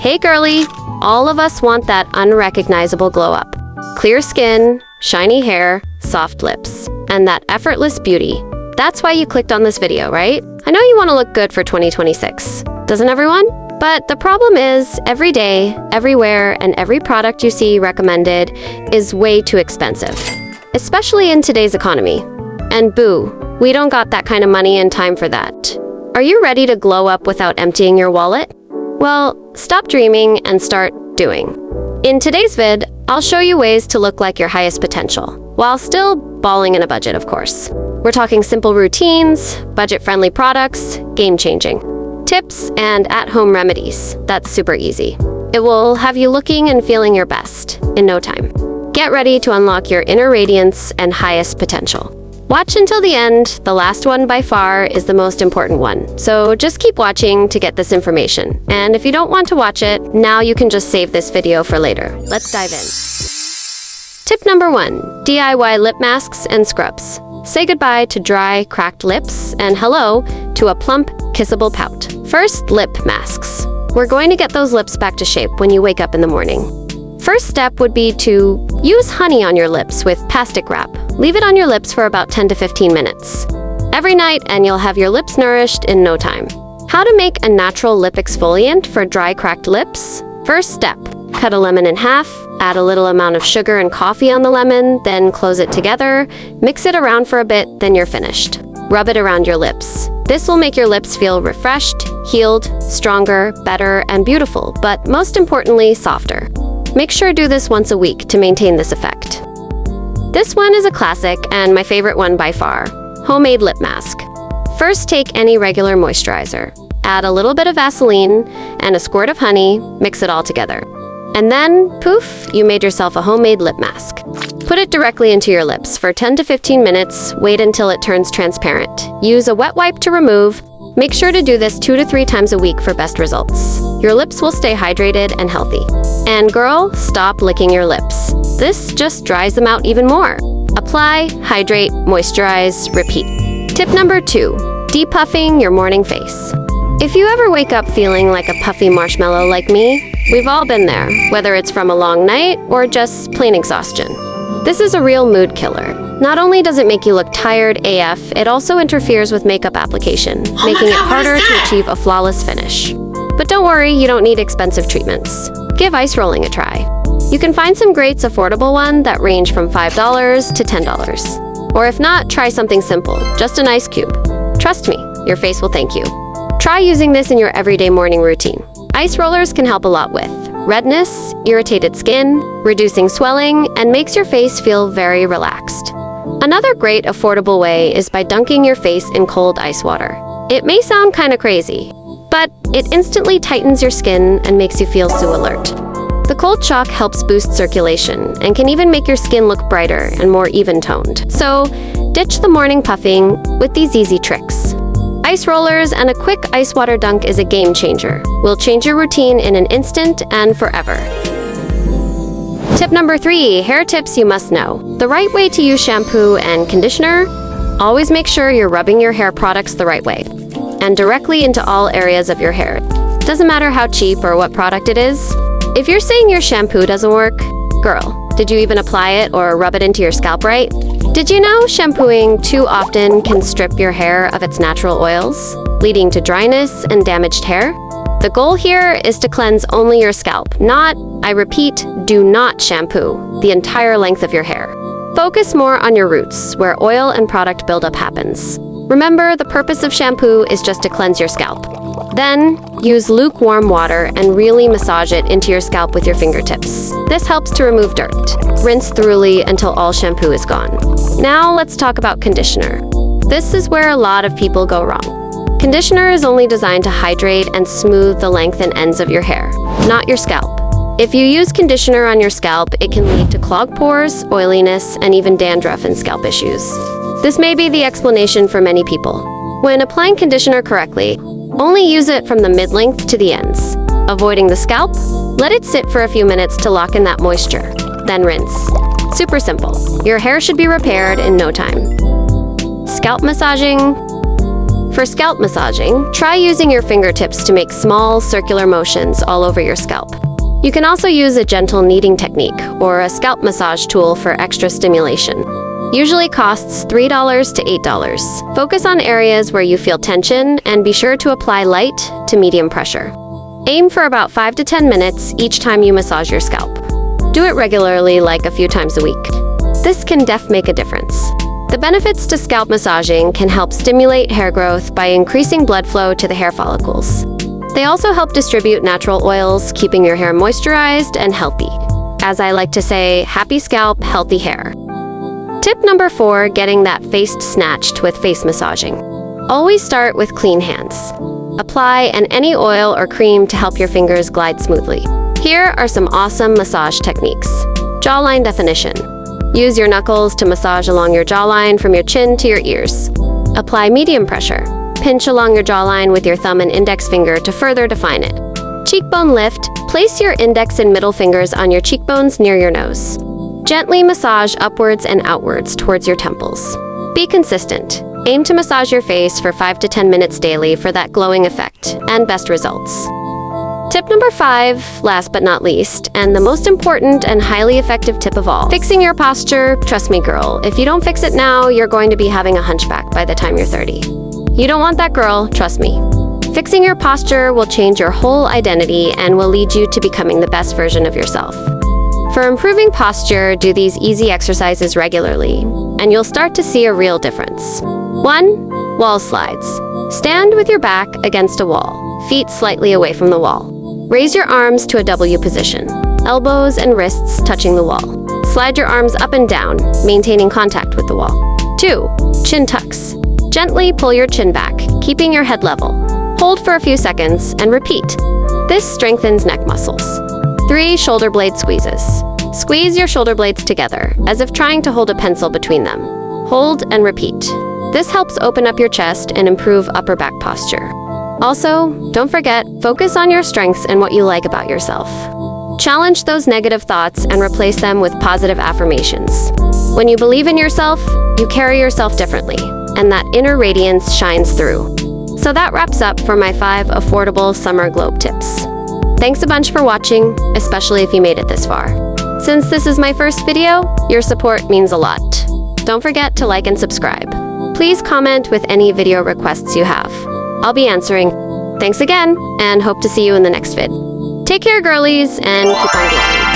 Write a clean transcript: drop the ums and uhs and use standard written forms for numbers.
Hey girly! All of us want that unrecognizable glow up. Clear skin, shiny hair, soft lips, and that effortless beauty. That's why you clicked on this video, right? I know you want to look good for 2026. Doesn't everyone? But the problem is, every day, everywhere, and every product you see recommended is way too expensive. Especially in today's economy. And boo, we don't got that kind of money and time for that. Are you ready to glow up without emptying your wallet? Well, stop dreaming and start doing. In today's vid, I'll show you ways to look like your highest potential, while still balling in a budget, of course. We're talking simple routines, budget-friendly products, game-changing tips, and at-home remedies. That's super easy. It will have you looking and feeling your best in no time. Get ready to unlock your inner radiance and highest potential. Watch until the end. The last one by far is the most important one. So just keep watching to get this information. And if you don't want to watch it, now you can just save this video for later. Let's dive in. Tip number 1, DIY lip masks and scrubs. Say goodbye to dry, cracked lips and hello to a plump, kissable pout. First, lip masks. We're going to get those lips back to shape when you wake up in the morning. First step would be to use honey on your lips with Pastic wrap. Leave it on your lips for about 10 to 15 minutes. Every night, and you'll have your lips nourished in no time. How to make a natural lip exfoliant for dry, cracked lips? First step, cut a lemon in half, add a little amount of sugar and coffee on the lemon, then close it together, mix it around for a bit, then you're finished. Rub it around your lips. This will make your lips feel refreshed, healed, stronger, better, and beautiful, but most importantly, softer. Make sure to do this once a week to maintain this effect. This one is a classic and my favorite one by far, homemade lip mask. First, take any regular moisturizer, add a little bit of Vaseline and a squirt of honey, mix it all together. And then, poof, you made yourself a homemade lip mask. Put it directly into your lips for 10 to 15 minutes, wait until it turns transparent. Use a wet wipe to remove. Make sure to do this 2 to 3 times a week for best results. Your lips will stay hydrated and healthy. And girl, stop licking your lips. This just dries them out even more. Apply, hydrate, moisturize, repeat. Tip number 2, depuffing your morning face. If you ever wake up feeling like a puffy marshmallow like me, we've all been there, whether it's from a long night or just plain exhaustion. This is a real mood killer. Not only does it make you look tired AF, it also interferes with makeup application, making it harder to achieve a flawless finish. But don't worry, you don't need expensive treatments. Give ice rolling a try. You can find some greats affordable ones that range from $5 to $10. Or if not, try something simple, just an ice cube. Trust me, your face will thank you. Try using this in your everyday morning routine. Ice rollers can help a lot with redness, irritated skin, reducing swelling, and makes your face feel very relaxed. Another great affordable way is by dunking your face in cold ice water. It may sound kind of crazy, but it instantly tightens your skin and makes you feel so alert. The cold shock helps boost circulation and can even make your skin look brighter and more even-toned. So, ditch the morning puffing with these easy tricks. Ice rollers and a quick ice water dunk is a game changer. Will change your routine in an instant and forever. Tip number 3, hair tips you must know. The right way to use shampoo and conditioner. Always make sure you're rubbing your hair products the right way and directly into all areas of your hair. Doesn't matter how cheap or what product it is. If you're saying your shampoo doesn't work, girl, did you even apply it or rub it into your scalp right? Did you know shampooing too often can strip your hair of its natural oils, leading to dryness and damaged hair? The goal here is to cleanse only your scalp, not, I repeat, do not shampoo the entire length of your hair. Focus more on your roots, where oil and product buildup happens. Remember, the purpose of shampoo is just to cleanse your scalp. Then, use lukewarm water and really massage it into your scalp with your fingertips. This helps to remove dirt. Rinse thoroughly until all shampoo is gone. Now, let's talk about conditioner. This is where a lot of people go wrong. Conditioner is only designed to hydrate and smooth the length and ends of your hair, not your scalp. If you use conditioner on your scalp, it can lead to clogged pores, oiliness, and even dandruff and scalp issues. This may be the explanation for many people. When applying conditioner correctly, only use it from the mid-length to the ends. Avoiding the scalp, let it sit for a few minutes to lock in that moisture. Then rinse. Super simple. Your hair should be repaired in no time. Scalp massaging. For scalp massaging, try using your fingertips to make small, circular motions all over your scalp. You can also use a gentle kneading technique or a scalp massage tool for extra stimulation. Usually costs $3 to $8. Focus on areas where you feel tension and be sure to apply light to medium pressure. Aim for about 5 to 10 minutes each time you massage your scalp. Do it regularly, like a few times a week. This can make a difference. The benefits to scalp massaging can help stimulate hair growth by increasing blood flow to the hair follicles. They also help distribute natural oils, keeping your hair moisturized and healthy. As I like to say, happy scalp, healthy hair. Tip number 4, getting that face snatched with face massaging. Always start with clean hands. Apply any oil or cream to help your fingers glide smoothly. Here are some awesome massage techniques. Jawline definition. Use your knuckles to massage along your jawline from your chin to your ears. Apply medium pressure. Pinch along your jawline with your thumb and index finger to further define it. Cheekbone lift. Place your index and middle fingers on your cheekbones near your nose. Gently massage upwards and outwards towards your temples. Be consistent. Aim to massage your face for 5 to 10 minutes daily for that glowing effect and best results. Tip number 5, last but not least, and the most important and highly effective tip of all. Fixing your posture. Trust me, girl, if you don't fix it now, you're going to be having a hunchback by the time you're 30. You don't want that, girl, trust me. Fixing your posture will change your whole identity and will lead you to becoming the best version of yourself. For improving posture, do these easy exercises regularly, and you'll start to see a real difference. 1. Wall slides. Stand with your back against a wall, feet slightly away from the wall. Raise your arms to a W position, elbows and wrists touching the wall. Slide your arms up and down, maintaining contact with the wall. 2. Chin tucks. Gently pull your chin back, keeping your head level. Hold for a few seconds and repeat. This strengthens neck muscles. 3. Shoulder blade squeezes. Squeeze your shoulder blades together, as if trying to hold a pencil between them. Hold and repeat. This helps open up your chest and improve upper back posture. Also, don't forget, focus on your strengths and what you like about yourself. Challenge those negative thoughts and replace them with positive affirmations. When you believe in yourself, you carry yourself differently, and that inner radiance shines through. So that wraps up for my 5 affordable summer globe tips. Thanks a bunch for watching, especially if you made it this far. Since this is my first video, your support means a lot. Don't forget to like and subscribe. Please comment with any video requests you have. I'll be answering. Thanks again, and hope to see you in the next vid. Take care, girlies, and keep on glowing.